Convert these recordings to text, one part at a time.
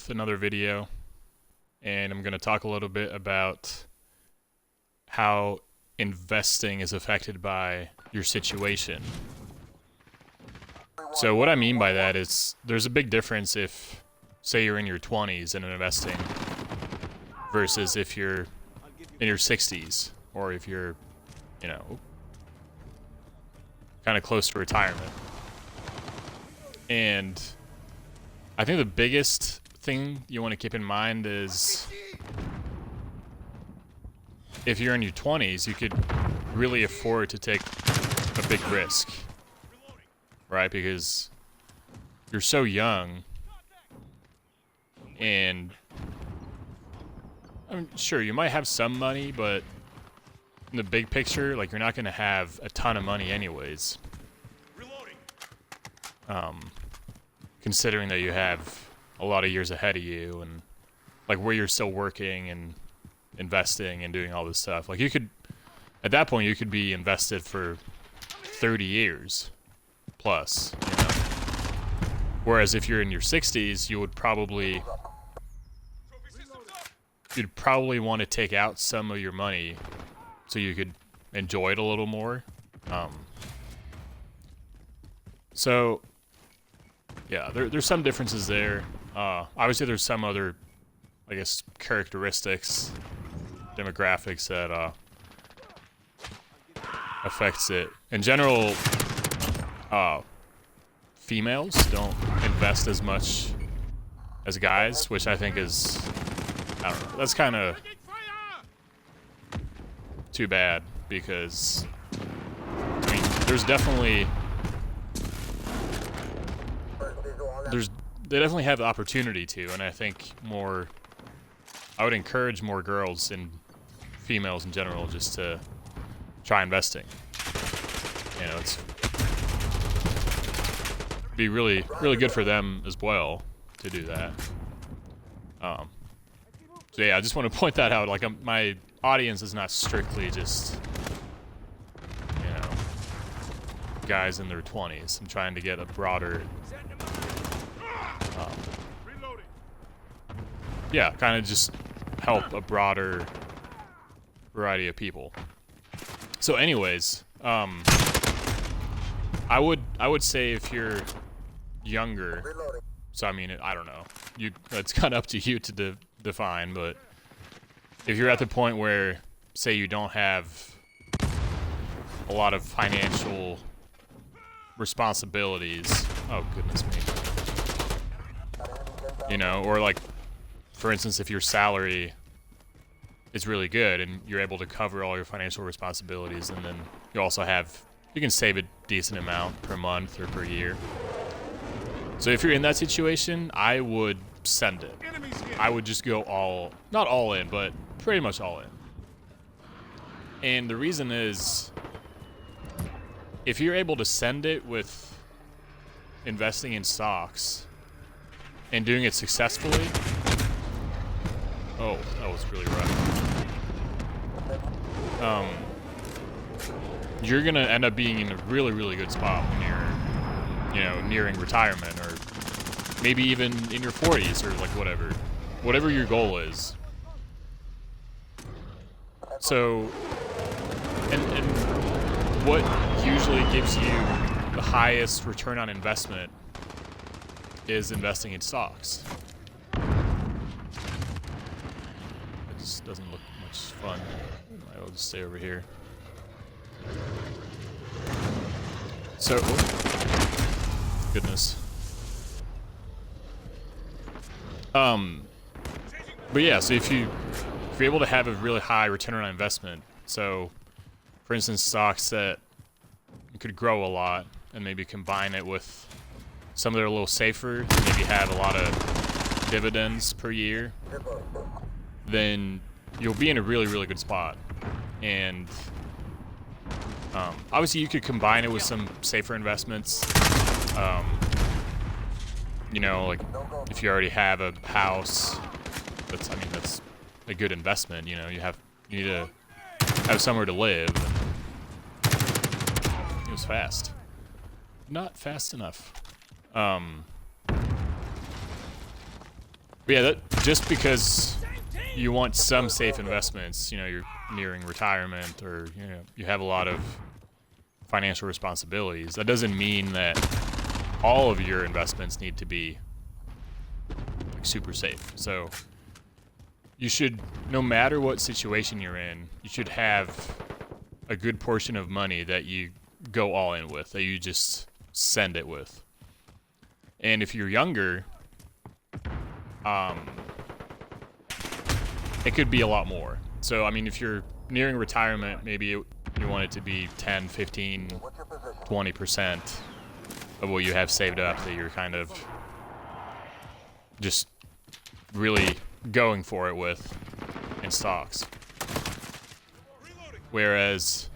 with another video, and I'm going to talk a little bit about how investing is affected by your situation. So what I mean by that is there's a big difference if, say, you're in your 20s and investing versus if you're in your 60s or if you're, you know, kind of close to retirement. And I think the biggest thing you want to keep in mind is if you're in your 20s, you could really afford to take a big risk, right? Because you're so young, and I mean, sure, you might have some money, but in the big picture, like, you're not going to have a ton of money anyways. Considering that you have a lot of years ahead of you, and like where you're still working and investing and doing all this stuff. Like, you could, at that point, you could be invested for 30 years plus, you know? Whereas if you're in your 60s, you'd probably want to take out some of your money so you could enjoy it a little more. So yeah, there's some differences there. Obviously there's some other, I guess, characteristics, demographics that affects it. In general, females don't invest as much as guys, which I think is, I don't know, that's kind of too bad, because I mean, they definitely have the opportunity to, and I think I would encourage more girls and females in general just to try investing. You know, it's be really, really good for them as well to do that. So yeah, I just want to point that out. Like, my audience is not strictly just, you know, guys in their 20s. I'm trying to get a broader, yeah, kind of just help a broader variety of people. So anyways, I would say if you're younger, so I mean, I don't know, it's kind of up to you to define, but if you're at the point where, say, you don't have a lot of financial responsibilities, oh goodness me, you know, or like, for instance, if your salary is really good and you're able to cover all your financial responsibilities, and then you can save a decent amount per month or per year. So if you're in that situation, I would send it. I would just go not all in, but pretty much all in. And the reason is, if you're able to send it with investing in stocks and doing it successfully, oh, that was really rough. You're gonna end up being in a really, really good spot when you're, you know, nearing retirement, or maybe even in your 40s, or like whatever your goal is. So, and what usually gives you the highest return on investment is investing in stocks. It just doesn't look much fun. I'll just stay over here. So, goodness. But yeah, so if you're able to have a really high return on investment, so for instance, stocks that you could grow a lot and maybe combine it with some that are a little safer, maybe have a lot of dividends per year, then you'll be in a really, really good spot. And obviously you could combine it with some safer investments. You know, like if you already have a house, that's a good investment. You know, you need to have somewhere to live. It was fast. Not fast enough. But yeah, just because you want some safe investments, you know, you're nearing retirement or, you know, you have a lot of financial responsibilities, that doesn't mean that all of your investments need to be like super safe. So you should, no matter what situation you're in, you should have a good portion of money that you go all in with, that you just send it with. And if you're younger, it could be a lot more. So, I mean, if you're nearing retirement, maybe you want it to be 10, 15, 20% of what you have saved up that you're kind of just really going for it with in stocks. Whereas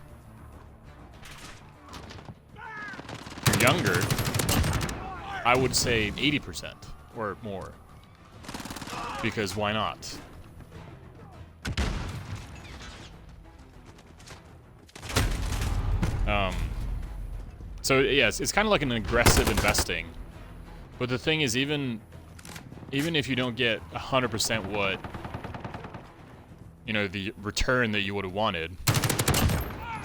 if you're younger, I would say 80% or more. Because why not? So yes, it's kind of like an aggressive investing. But the thing is, even if you don't get 100% what, you know, the return that you would have wanted,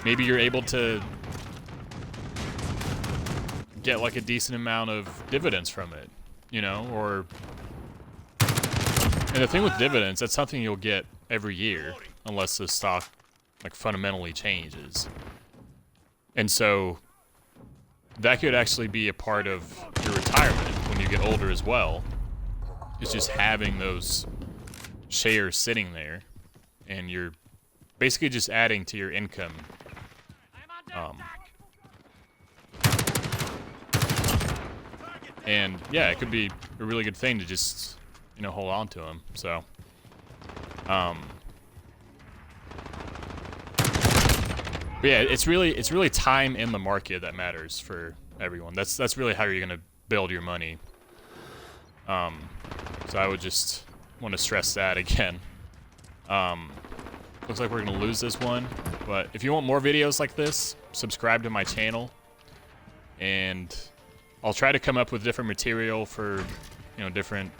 maybe you're able to get like a decent amount of dividends from it, you know, or... And the thing with dividends, that's something you'll get every year, unless the stock, like, fundamentally changes. And so, that could actually be a part of your retirement when you get older as well. It's just having those shares sitting there, and you're basically just adding to your income. And yeah, it could be a really good thing to just, you know, hold on to them. So, but yeah, it's really time in the market that matters for everyone. That's really how you're gonna build your money. So I would just want to stress that again. Looks like we're gonna lose this one, but if you want more videos like this, subscribe to my channel, and I'll try to come up with different material for, you know, different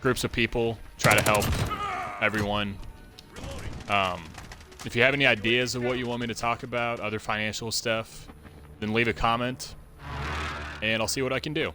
groups of people. Try to help everyone. If you have any ideas of what you want me to talk about, other financial stuff, then leave a comment, and I'll see what I can do.